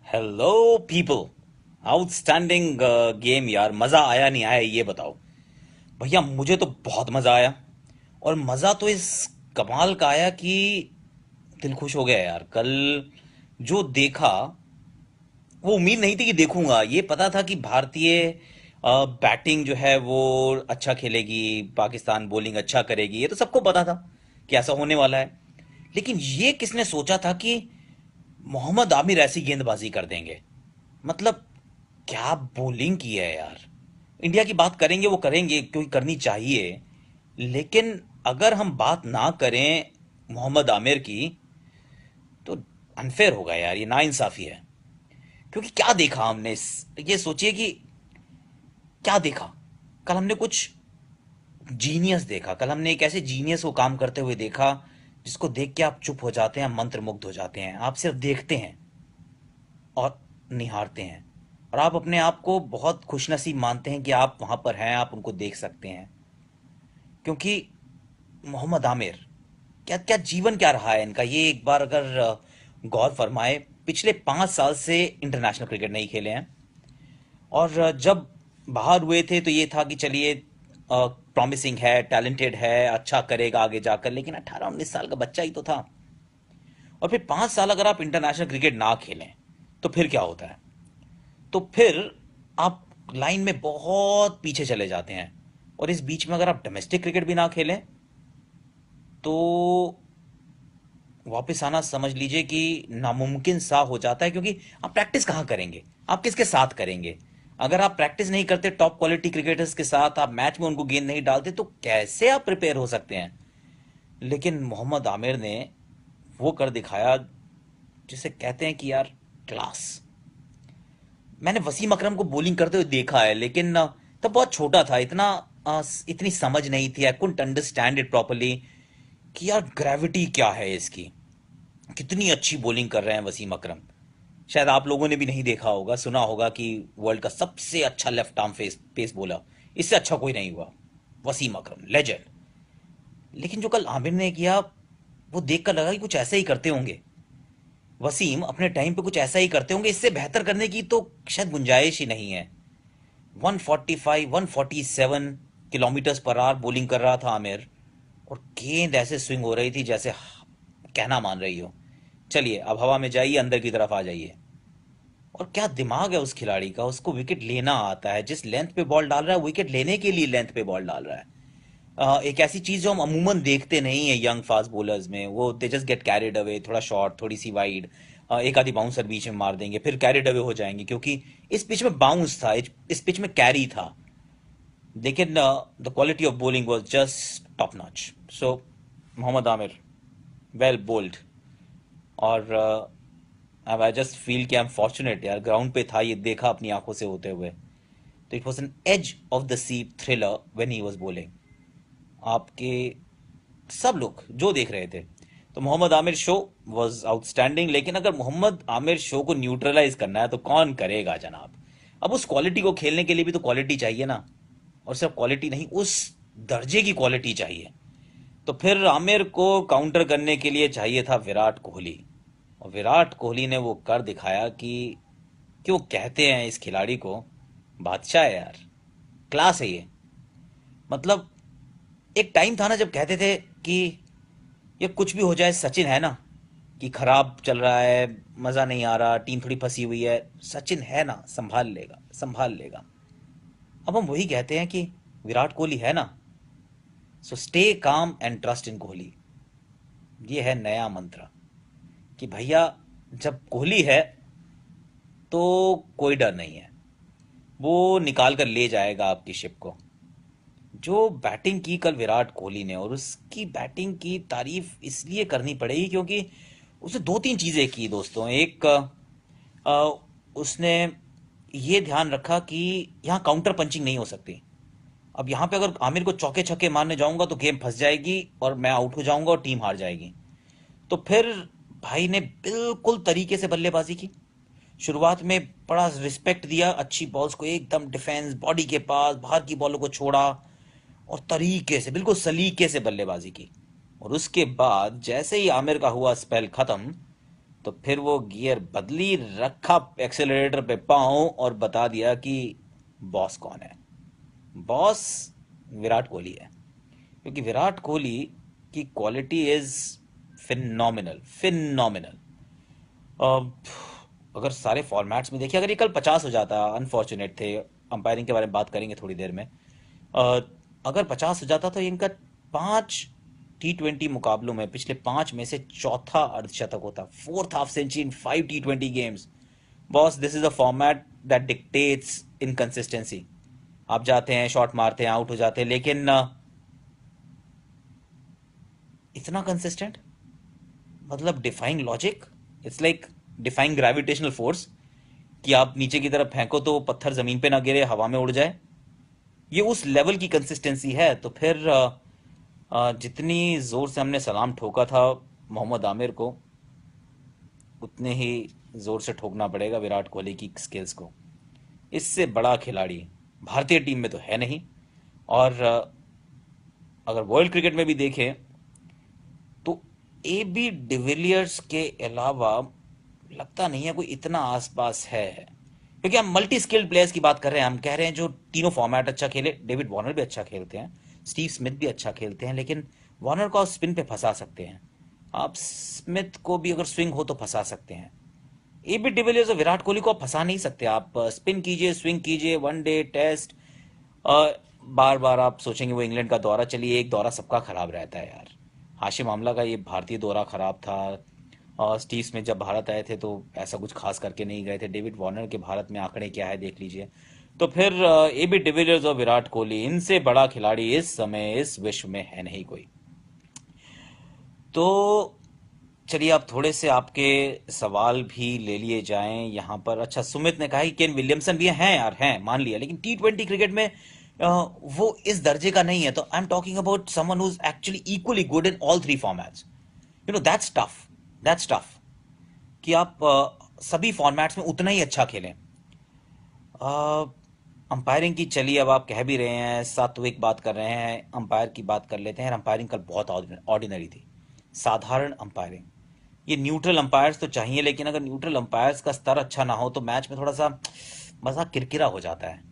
Hello people. Outstanding game यार, मजा आया नहीं आया ये बताओ। भैया मुझे तो बहुत मजा आया। और मजा तो इस कमाल का आया कि दिल खुश हो गया यार। कल जो देखा वो उम्मीद नहीं थी कि देखूंगा। ये पता था कि भारतीय बैटिंग जो है वो अच्छा खेलेगी, पाकिस्तान बॉलिंग अच्छा करेगी, ये तो सबको पता था कि ऐसा होने वाला है। लेकिन ये किसने सोचा था कि मोहम्मद आमिर ऐसी गेंदबाजी कर देंगे। मतलब क्या बॉलिंग की है यार। इंडिया की बात करेंगे वो करेंगे क्योंकि करनी चाहिए। लेकिन अगर हम बात ना करें मोहम्मद आमिर की तो अनफेयर होगा यार, ये नाइंसाफी है। क्योंकि क्या देखा हमने ये सोचिए कि क्या देखा। कल हमने कुछ जीनियस देखा। कल हमने एक ऐसे जीनियस को काम करते हुए देखा जिसको देख के आप चुप हो जाते हैं, मंत्र मुग्ध हो जाते हैं। आप सिर्फ देखते हैं और निहारते हैं। और आप अपने आप को बहुत खुशनसीब मानते हैं कि आप वहां पर हैं, आप उनको देख सकते हैं। क्योंकि मोहम्मद आमिर, क्या क्या जीवन क्या रहा है इनका, ये एक बार अगर गौर फरमाए। पिछले 5 साल से इंटरनेशनल क्रिकेट नहीं खेले हैं। और जब बाहर हुए थे तो ये था कि चलिए प्रॉमिसिंग है, टैलेंटेड है, अच्छा करेगा आगे जाकर। लेकिन 18-19 साल का बच्चा ही तो था। और फिर 5 साल अगर आप इंटरनेशनल क्रिकेट ना खेलें तो फिर क्या होता है। तो फिर आप लाइन में बहुत पीछे चले जाते हैं। और इस बीच में अगर आप डोमेस्टिक क्रिकेट भी ना खेलें तो वापस आना समझ लीजिए कि नामुमकिन सा हो जाता है। क्योंकि आप प्रैक्टिस कहाँ करेंगे, आप किसके साथ करेंगे। अगर आप प्रैक्टिस नहीं करते टॉप क्वालिटी क्रिकेटर्स के साथ, आप मैच में उनको गेंद नहीं डालते, तो कैसे आप प्रिपेयर हो सकते हैं। लेकिन मोहम्मद आमिर ने वो कर दिखाया जिसे कहते हैं कि यार क्लास। मैंने वसीम अकरम को बॉलिंग करते हुए देखा है, लेकिन तब बहुत छोटा था। इतनी समझ नहीं थी। I couldn't understand it properly कि यार ग्रेविटी क्या है इसकी। कितनी अच्छी बॉलिंग कर रहे हैं वसीम अकरम। शायद आप लोगों ने भी नहीं देखा होगा, सुना होगा कि वर्ल्ड का सबसे अच्छा लेफ्ट आर्म पेस बॉलर, इससे अच्छा कोई नहीं हुआ। वसीम अकरम लेजेंड। लेकिन जो कल आमिर ने किया वो देखकर लगा कि कुछ ऐसे ही करते होंगे। वसीम अपने टाइम पे कुछ ऐसा ही करते होंगे, इससे बेहतर करने की तो शायद गुंजाइश ही नहीं है। 145 147 किलोमीटर पर आवर बॉलिंग कर रहा था आमिर। और गेंद ऐसे स्विंग हो रही थी जैसे कहना मान रही हो, चलिए अब हवा में जाइए, अंदर की तरफ आ जाइए। और क्या दिमाग है उस खिलाड़ी का, उसको विकेट लेना आता है। जिस लेंथ पे बॉल डाल रहा है, विकेट लेने के लिए लेंथ पे बॉल डाल रहा है। एक ऐसी चीज जो हम अमूमन देखते नहीं है यंग फास्ट बॉलर्स में, वो they just get carried away, थोड़ा शॉर्ट, थोड़ी सी वाइड, एक आधी बाउंसर बीच में मार देंगे, फिर कैरिड अवे हो जाएंगे। क्योंकि इस पिच में बाउंस था, इस पिच में कैरी था। लेकिन the quality of bowling was just top notch. So Mohammad Amir, well bowled. और अब आई जस्ट फील कि आई एम फॉर्चुनेट यार, ग्राउंड पे था, ये देखा अपनी आंखों से होते हुए। तो it was an edge of the seat thriller when he was bowling. आपके सब लोग जो देख रहे थे, तो Mohammad Amir show was outstanding. लेकिन अगर मोहम्मद आमिर शो को न्यूट्रलाइज करना है तो कौन करेगा जनाब। अब उस क्वालिटी को खेलने के लिए भी तो क्वालिटी चाहिए ना। और सिर्फ क्वालिटी नहीं, उस दर्जे की क्वालिटी चाहिए। तो फिर आमिर को काउंटर करने के लिए चाहिए था विराट कोहली। और विराट कोहली ने वो कर दिखाया कि क्यों कहते हैं इस खिलाड़ी को बादशाह है यार। क्लास है ये। मतलब एक टाइम था ना जब कहते थे कि ये कुछ भी हो जाए, सचिन है ना, कि खराब चल रहा है, मजा नहीं आ रहा, टीम थोड़ी फंसी हुई है, सचिन है ना, संभाल लेगा संभाल लेगा। अब हम वही कहते हैं कि विराट कोहली है ना, so stay calm and trust in Kohli. ये है नया मंत्र कि भैया जब कोहली है तो कोई डर नहीं है। वो निकाल कर ले जाएगा आपकी शिप को। जो बैटिंग की कल विराट कोहली ने, और उसकी बैटिंग की तारीफ इसलिए करनी पड़ेगी क्योंकि उसने दो तीन चीजें की दोस्तों। एक, उसने ये ध्यान रखा कि यहाँ काउंटर पंचिंग नहीं हो सकती। अब यहाँ पे अगर आमिर को चौके छक्के मारने जाऊंगा तो गेम फंस जाएगी और मैं आउट हो जाऊंगा और टीम हार जाएगी। तो फिर भाई ने बिल्कुल तरीके से बल्लेबाजी की। शुरुआत में बड़ा रिस्पेक्ट दिया, अच्छी बॉल्स को एकदम डिफेंस बॉडी के पास, बाहर की बॉलों को छोड़ा और तरीके से, बिल्कुल सलीके से बल्लेबाजी की। और उसके बाद जैसे ही आमिर का हुआ स्पेल खत्म, तो फिर वो गियर बदली, रखा एक्सेलरेटर पे पाँव और बता दिया कि बॉस कौन है। बॉस विराट कोहली है, क्योंकि विराट कोहली की क्वालिटी इज फिनोमिनल, फिनोमिनल। अगर सारे फॉर्मेट्स में देखिए, अगर ये कल 50 हो जाता, अनफॉर्चुनेट थे, अंपायरिंग के बारे में बात करेंगे थोड़ी देर में। अ, अगर 50 हो जाता तो इनका 5 T20 मुकाबलों में, पिछले 5 में से चौथा अर्धशतक होता, fourth half century in 5 T20 games. Boss, this is a format that dictates inconsistency. आप जाते हैं, शॉट मारते हैं, आउट हो जाते हैं, लेकिन इतना कंसिस्टेंट, मतलब defying logic. It's like defying gravitational force, कि आप नीचे की तरफ फेंको तो पत्थर जमीन पे ना गिरे, हवा में उड़ जाए। ये उस लेवल की कंसिस्टेंसी है। तो फिर जितनी जोर से हमने सलाम ठोका था मोहम्मद आमिर को, उतने ही जोर से ठोकना पड़ेगा विराट कोहली की स्किल्स को। इससे बड़ा खिलाड़ी भारतीय टीम में तो है नहीं। और अगर वर्ल्ड क्रिकेट में भी देखें तो ए बी डिविलियर्स के अलावा लगता नहीं है कोई इतना आसपास है, क्योंकि हम मल्टी स्किल्ड प्लेयर्स की बात कर रहे हैं। हम कह रहे हैं जो तीनों फॉर्मेट अच्छा खेले। डेविड वार्नर भी अच्छा खेलते हैं, स्टीव स्मिथ भी अच्छा खेलते हैं, लेकिन वार्नर को आप स्पिन पे फंसा सकते हैं, आप स्मिथ को भी अगर स्विंग हो तो फंसा सकते हैं। ए बी डिविलियर्स और विराट कोहली को आप फंसा नहीं सकते। आप स्पिन कीजिए, स्विंग कीजिए, वनडे टेस्ट, बार बार आप सोचेंगे वो इंग्लैंड का दौरा। चलिए, एक दौरा सबका खराब रहता है यार। हाशिम आमला का ये भारतीय दौरा खराब था। और स्टीव स्मिथ जब भारत आए थे तो ऐसा कुछ खास करके नहीं गए थे। डेविड वार्नर के भारत में आंकड़े क्या है देख लीजिए। तो फिर ए बी डिविलियर्स और विराट कोहली, इनसे बड़ा खिलाड़ी इस समय इस विश्व में है नहीं कोई। तो चलिए, आप थोड़े से आपके सवाल भी ले लिए जाएं यहाँ पर। अच्छा, सुमित ने कहा कि केन विलियमसन भी हैं यार, हैं, मान लिया, लेकिन T20 क्रिकेट में वो इस दर्जे का नहीं है। तो I am talking about someone who is actually equally good in all three formats. That's tough, that's tough, कि आप सभी फॉर्मेट्स में उतना ही अच्छा खेलें। अंपायरिंग की, चलिए अब आप कह भी रहे हैं, सात्विक बात कर रहे हैं, अंपायर की बात कर लेते हैं। अंपायरिंग कल बहुत ऑर्डिनरी थी, साधारण अंपायरिंग। ये न्यूट्रल अंपायर्स तो चाहिए, लेकिन अगर न्यूट्रल अंपायर्स का स्तर अच्छा ना हो तो मैच में थोड़ा सा मजा किरकिरा हो जाता है।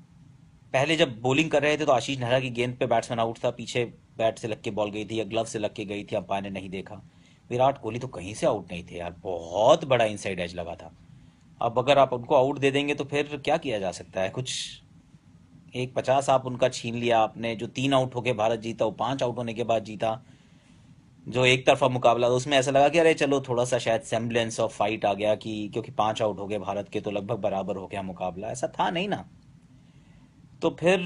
पहले जब बॉलिंग कर रहे थे तो आशीष नेहरा की गेंद पे बैट्समैन आउट था, पीछे बैट से लग के बॉल गई थी या ग्लव से लग के गई थी, अंपायर ने नहीं देखा। विराट कोहली तो कहीं से आउट नहीं थे यार, बहुत बड़ा इनसाइड एज लगा था। अब अगर आप उनको आउट दे देंगे तो फिर क्या किया जा सकता है कुछ। एक 50 आप उनका छीन लिया आपने। जो 3 आउट होके भारत जीता वो 5 आउट होने के बाद जीता। जो एक तरफा मुकाबला था उसमें ऐसा लगा कि अरे चलो थोड़ा सा शायद सेम्बलेंस ऑफ फाइट आ गया, कि क्योंकि 5 आउट हो गए भारत के तो लगभग बराबर हो गया मुकाबला। ऐसा था नहीं ना। तो फिर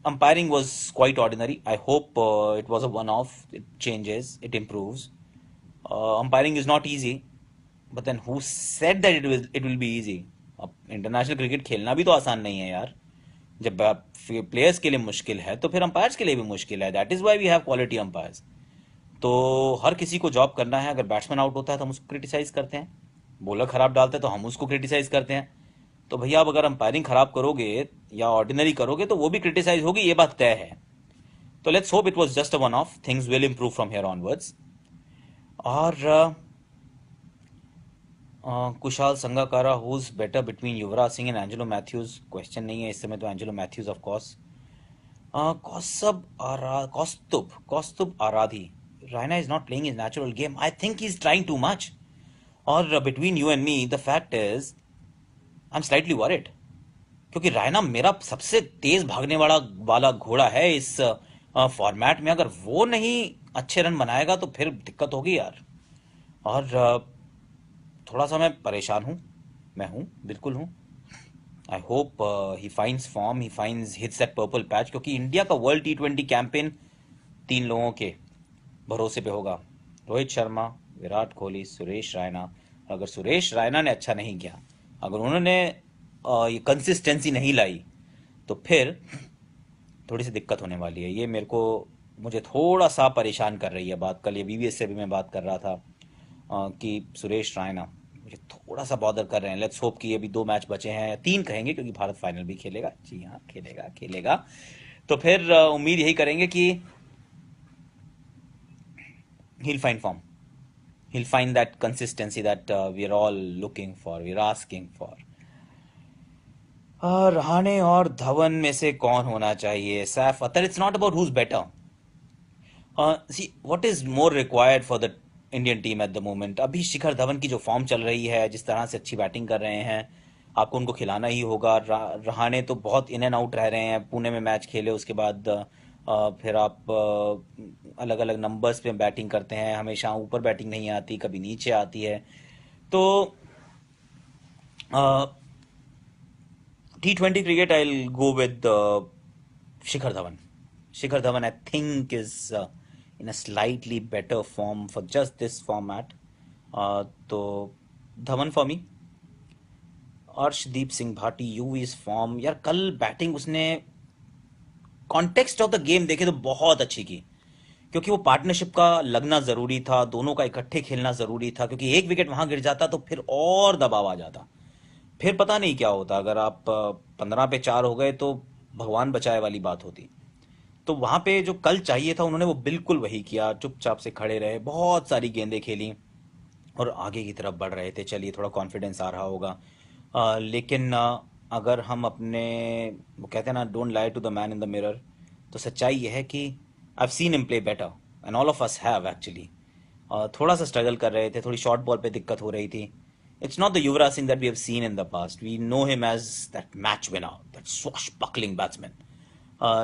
umpiring was quite ordinary. I hope it was a one-off. It changes, it improves. Umpiring is not easy, but then who said that it will be easy? अब इंटरनेशनल क्रिकेट खेलना भी तो आसान नहीं है यार। जब प्लेयर्स के लिए मुश्किल है तो फिर अंपायर्स के लिए भी मुश्किल है। That is why we have quality umpires. तो हर किसी को जॉब करना है। अगर बैट्समैन आउट होता है तो हम उसको क्रिटिसाइज करते हैं, बॉलर खराब डालता है तो हम उसको क्रिटिसाइज करते हैं। तो भैया, अब अगर अंपायरिंग खराब करोगे या ऑर्डिनरी करोगे तो वो भी क्रिटिसाइज होगी, ये बात तय है। तो let's hope it was just a one off, things will improve from here onwards. और Kushal Sangakkara, who is better between Yuvraj Singh and Angelo Mathews? Question नहीं है इस समय तो Angelo Mathews of course. Kaustubh Aradhi, Raina is not playing his natural game. I think he is trying too much. और between you and me, the fact is I am slightly worried, क्योंकि रायना मेरा सबसे तेज भागने वाला वाला घोड़ा है इस फॉर्मेट में। अगर वो नहीं अच्छे रन बनाएगा तो फिर दिक्कत होगी यार। और थोड़ा सा मैं परेशान हूँ। मैं हूँ, बिल्कुल हूँ। I hope he finds form, he finds hits that purple patch, क्योंकि इंडिया का वर्ल्ड T20 कैंपेन 3 लोगों के भरोसे पे होगा: रोहित शर्मा, विराट कोहली, सुरेश रैना। अगर सुरेश रैना ने अच्छा नहीं किया, अगर उन्होंने ये कंसिस्टेंसी नहीं लाई, तो फिर थोड़ी सी दिक्कत होने वाली है। ये मुझे थोड़ा सा परेशान कर रही है बात। कल ये BBS से भी मैं बात कर रहा था कि सुरेश रैना मुझे थोड़ा सा बॉदर कर रहे हैं। लेट्स होप कि ये भी 2 मैच बचे हैं, 3 कहेंगे, क्योंकि भारत फाइनल भी खेलेगा। जी हाँ, खेलेगा खेलेगा। तो फिर उम्मीद यही करेंगे कि he'll find form, he'll find that consistency that we're all looking for, we're asking for. Rahane और धवन में से कौन होना चाहिए? Saif Akhtar. It's not about who's better. See what is more required for the Indian team at the moment. अभी शिखर धवन की जो form चल रही है, जिस तरह से अच्छी बैटिंग कर रहे हैं, आपको उनको खिलाना ही होगा. रहाणे तो बहुत इन एंड आउट रह रहे हैं. पुणे में मैच खेले, उसके बाद फिर आप अलग अलग नंबर्स पे बैटिंग करते हैं. हमेशा ऊपर बैटिंग नहीं आती, कभी नीचे आती है. तो T20 cricket, I'll go with Shikhar Dhawan. Shikhar Dhawan, I think, is in a slightly better form for just this format. तो Dhawan for me. Arshdeep Singh Bhati, you is form. यार कल बैटिंग उसने कॉन्टेक्स्ट ऑफ द गेम देखे तो बहुत अच्छी की, क्योंकि वो पार्टनरशिप का लगना जरूरी था, दोनों का इकट्ठे खेलना जरूरी था, क्योंकि एक विकेट वहां गिर जाता तो फिर और दबाव आ जाता. फिर पता नहीं क्या होता. अगर आप 15 पे 4 हो गए तो भगवान बचाए वाली बात होती. तो वहां पे जो कल चाहिए था उन्होंने वो बिल्कुल वही किया. चुपचाप से खड़े रहे, बहुत सारी गेंदें खेली और आगे की तरफ बढ़ रहे थे. चलिए थोड़ा कॉन्फिडेंस आ रहा होगा. लेकिन अगर हम अपने, वो कहते हैं ना, don't lie to the man in the mirror, तो सच्चाई यह है कि I have seen him play better and all of us have actually. थोड़ा सा स्ट्रगल कर रहे थे, थोड़ी शॉर्ट बॉल पे दिक्कत हो रही थी. It's not the Yuvraj Singh that we have seen in the past. We know him as that match winner, that swashbuckling batsman.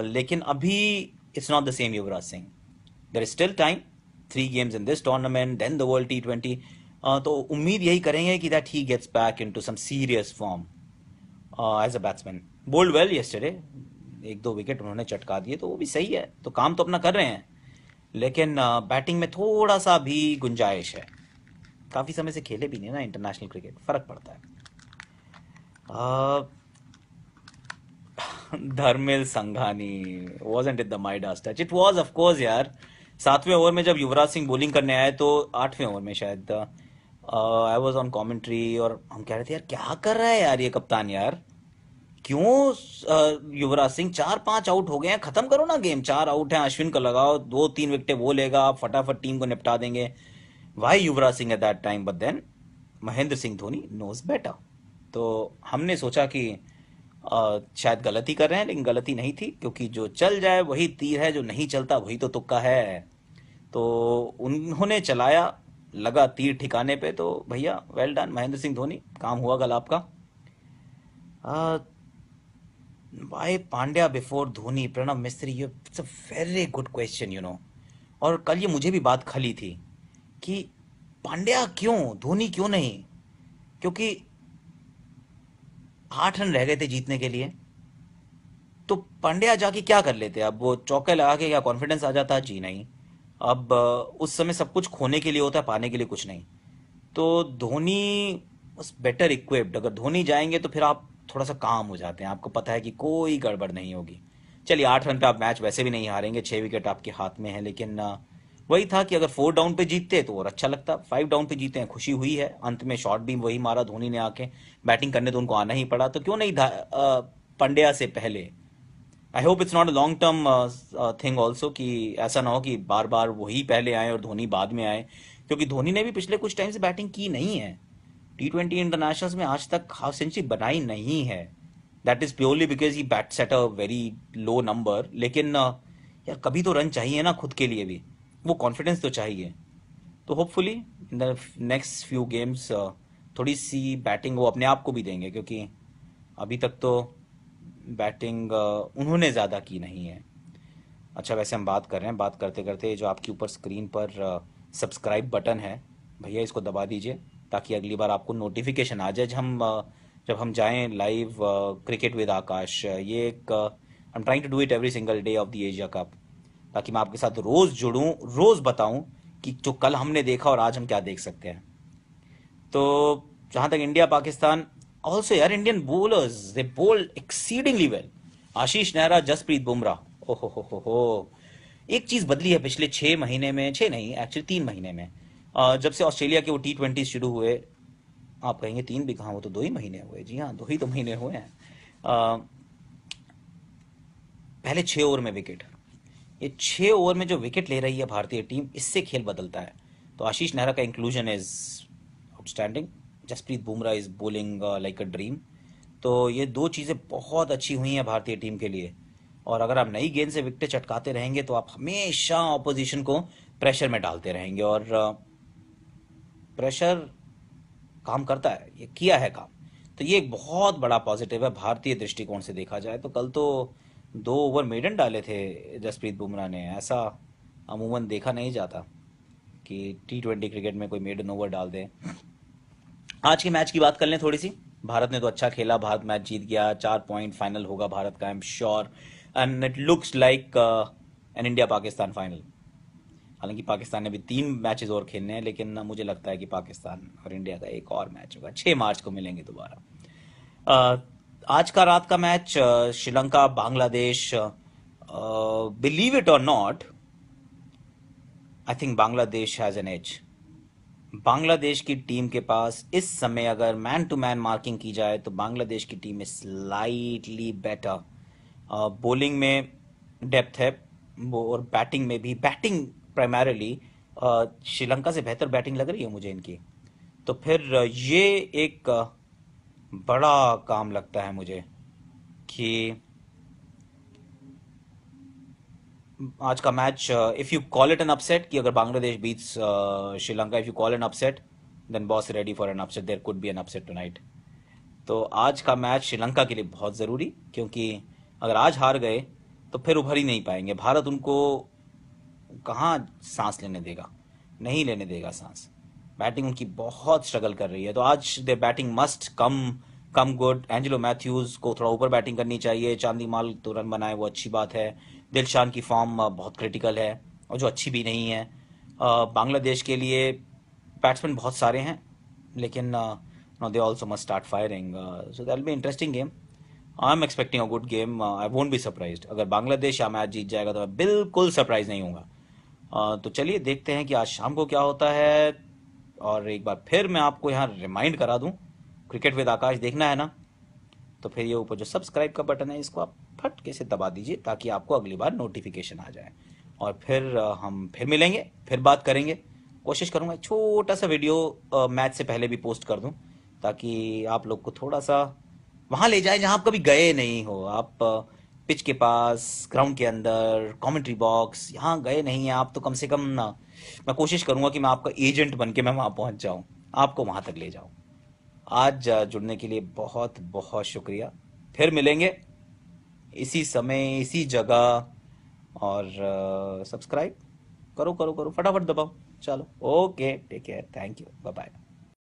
लेकिन अभी it's not the same Yuvraj Singh. There is still time. 3 games in this tournament, then the World T20. तो उम्मीद यही करेंगे कि that he gets back into some serious form as a batsman. Bowled well yesterday. 1-2 wicket उन्होंने चटका दिए, तो वो भी सही है. तो काम तो अपना कर रहे हैं, लेकिन बैटिंग में थोड़ा सा भी गुंजाइश है. काफी समय से खेले भी नहीं ना इंटरनेशनल क्रिकेट, फर्क पड़ता है. धर्मेल Sanghani, wasn't it the Midas touch? It was, of course यार. 7वें ओवर में जब युवराज सिंह बॉलिंग करने आए, तो 8वें ओवर में शायद, आई वॉज ऑन कॉमेंट्री और हम कह रहे थे यार क्या कर रहा है यार ये कप्तान. यार क्यों युवराज सिंह 4-5 आउट हो गए हैं, खत्म करो ना गेम. 4 आउट हैं, अश्विन को लगाओ, 2-3 विकेटें वो लेगा, आप फटाफट टीम को निपटा देंगे. Why Yuvraj Singh at that time? But then Mahendra Singh Dhoni knows better. तो हमने सोचा कि शायद गलती कर रहे हैं, लेकिन गलती नहीं थी, क्योंकि जो चल जाए वही तीर है, जो नहीं चलता वही तो तुक्का है. तो उन्होंने चलाया, लगा तीर ठिकाने पे. तो भैया वेल डन महेंद्र सिंह धोनी, काम हुआ कल आपका. Why Pandya before Dhoni? प्रणव मिस्त्री, ये it's a very good question, you know. और कल ये मुझे भी बात खली थी कि पांड्या क्यों, धोनी क्यों नहीं? क्योंकि 8 रन रह गए थे जीतने के लिए, तो पांड्या जाके क्या कर लेते? अब वो चौके लगा के क्या कॉन्फिडेंस आ जाता? जी नहीं. अब उस समय सब कुछ खोने के लिए होता है, पाने के लिए कुछ नहीं. तो धोनी बस बेटर इक्विप्ड. अगर धोनी जाएंगे तो फिर आप थोड़ा सा काम हो जाते हैं, आपको पता है कि कोई गड़बड़ नहीं होगी. चलिए 8 रन पे आप मैच वैसे भी नहीं हारेंगे, 6 विकेट आपके हाथ में है. लेकिन वही था कि अगर 4 डाउन पे जीतते तो और अच्छा लगता. 5 डाउन पे जीते हैं, खुशी हुई है. अंत में शॉट भी वही मारा धोनी ने आके. बैटिंग करने तो उनको आना ही पड़ा, तो क्यों नहीं पंड्या से पहले. I hope it's not a long term thing also, कि ऐसा ना हो कि बार बार वही पहले आए और धोनी बाद में आए, क्योंकि धोनी ने भी पिछले कुछ टाइम से बैटिंग की नहीं है. T20 इंटरनेशनल्स में आज तक हाफ सेंचुरी बनाई नहीं है. That is purely because he bats at a very low number. लेकिन यार कभी तो रन चाहिए ना खुद के लिए भी, वो कॉन्फिडेंस तो चाहिए. तो hopefully in the next few games थोड़ी सी बैटिंग वो अपने आप को भी देंगे, क्योंकि अभी तक तो बैटिंग उन्होंने ज़्यादा की नहीं है. अच्छा, वैसे हम बात कर रहे हैं, बात करते करते जो आपके ऊपर स्क्रीन पर सब्सक्राइब बटन है भैया, इसको दबा दीजिए, ताकि अगली बार आपको नोटिफिकेशन आ जाए जब हम जाएं लाइव क्रिकेट विद आकाश. ये एक I am trying to do it every single day of the Asia Cup, ताकि मैं आपके साथ रोज़ जुड़ूं, रोज़ बताऊं कि जो कल हमने देखा और आज हम क्या देख सकते हैं. तो जहां तक इंडिया पाकिस्तान, ऑल्सो यार इंडियन बोलर्स दे बोल्ड एक्सीडिंगली वेल. आशीष नेहरा, जसप्रीत बुमराह, हो. एक चीज बदली है पिछले 6 महीने में, 6 नहीं एक्चुअली 3 महीने में, जब से ऑस्ट्रेलिया के वो T20 शुरू हुए. आप कहेंगे 3 भी कहाँ, वो तो 2 ही महीने हुए. जी हाँ, 2 ही तो महीने हुए हैं. पहले 6 ओवर में विकेट, ये 6 ओवर में जो विकेट ले रही है भारतीय टीम, इससे खेल बदलता है. तो आशीष नेहरा का inclusion is outstanding. Jasprit Bumrah is bowling like a dream. तो ये दो चीज़ें बहुत अच्छी हुई हैं भारतीय टीम के लिए। और अगर आप नई गेंद से विकेट चटकाते रहेंगे तो आप हमेशा ऑपोजिशन को प्रेशर में डालते रहेंगे, और प्रेशर काम करता है, ये किया है काम। तो ये एक बहुत बड़ा पॉजिटिव है भारतीय दृष्टिकोण से देखा जाए। तो कल तो 2 ओवर मेडन डाले थे जसप्रीत बुमराह ने। ऐसा अमूमन देखा नहीं जाता कि T20 क्रिकेट में कोई मेडन ओवर डाल दे। आज के मैच की बात कर लें थोड़ी सी। भारत ने तो अच्छा खेला, भारत मैच जीत गया। 4 पॉइंट फाइनल होगा भारत का, I am sure, and it looks like an India Pakistan final. हालांकि पाकिस्तान ने भी 3 मैचेस और खेलने हैं, लेकिन मुझे लगता है कि पाकिस्तान और इंडिया का एक और मैच होगा। 6 मार्च को मिलेंगे दोबारा। अ, आज का रात का match Sri Lanka Bangladesh. Believe it or not, I think Bangladesh has an edge. Bangladesh की टीम के पास इस समय अगर मैन टू मैन मार्किंग की जाए तो बांग्लादेश की team is slightly better. Bowling में डेप्थ है, और बैटिंग में भी, बैटिंग प्राइमरली श्रीलंका से बेहतर बैटिंग लग रही है मुझे इनकी। तो फिर ये एक बड़ा काम लगता है मुझे कि आज का match, if you call it an upset, कि अगर Bangladesh beats Sri Lanka, if you call an upset, then boss ready for an upset, there could be an upset tonight. तो आज का मैच श्रीलंका के लिए बहुत ज़रूरी, क्योंकि अगर आज हार गए तो फिर उभर ही नहीं पाएंगे। भारत उनको कहाँ सांस लेने देगा, नहीं लेने देगा सांस। बैटिंग उनकी बहुत स्ट्रगल कर रही है, तो आज their batting must come come good. Angelo Mathews को थोड़ा ऊपर बैटिंग करनी चाहिए। चांदी माल तो रन बनाए, वो अच्छी बात है। दिलशान की फॉर्म बहुत क्रिटिकल है, और जो अच्छी भी नहीं है। बांग्लादेश के लिए बैट्समैन बहुत सारे हैं, लेकिन no, they also must start firing, so that will be interesting game. I am expecting a good game. I won't be surprised अगर बांग्लादेश या मैच जीत जाएगा, तो मैं बिल्कुल सरप्राइज नहीं हूँगा। तो चलिए देखते हैं कि आज शाम को क्या होता है। और एक बार फिर मैं आपको यहाँ रिमाइंड करा दूं, क्रिकेट विद आकाश देखना है ना, तो फिर ये ऊपर जो सब्सक्राइब का बटन है, इसको आप फटके से दबा दीजिए, ताकि आपको अगली बार नोटिफिकेशन आ जाए। और फिर हम फिर मिलेंगे, फिर बात करेंगे। कोशिश करूंगा एक छोटा सा वीडियो मैच से पहले भी पोस्ट कर दूं, ताकि आप लोग को थोड़ा सा वहां ले जाए जहां आप कभी गए नहीं हो। आप पिच के पास, ग्राउंड के अंदर, कमेंट्री बॉक्स, यहाँ गए नहीं हैं आप, तो कम से कम ना, मैं कोशिश करूंगा कि मैं आपका एजेंट बन के मैं वहां पहुंच जाऊं, आपको वहां तक ले जाऊं। आज जुड़ने के लिए बहुत बहुत शुक्रिया। फिर मिलेंगे इसी समय, इसी जगह। और सब्सक्राइब करो करो करो, फटाफट दबाओ। चलो, okay, take care, thank you, bye bye.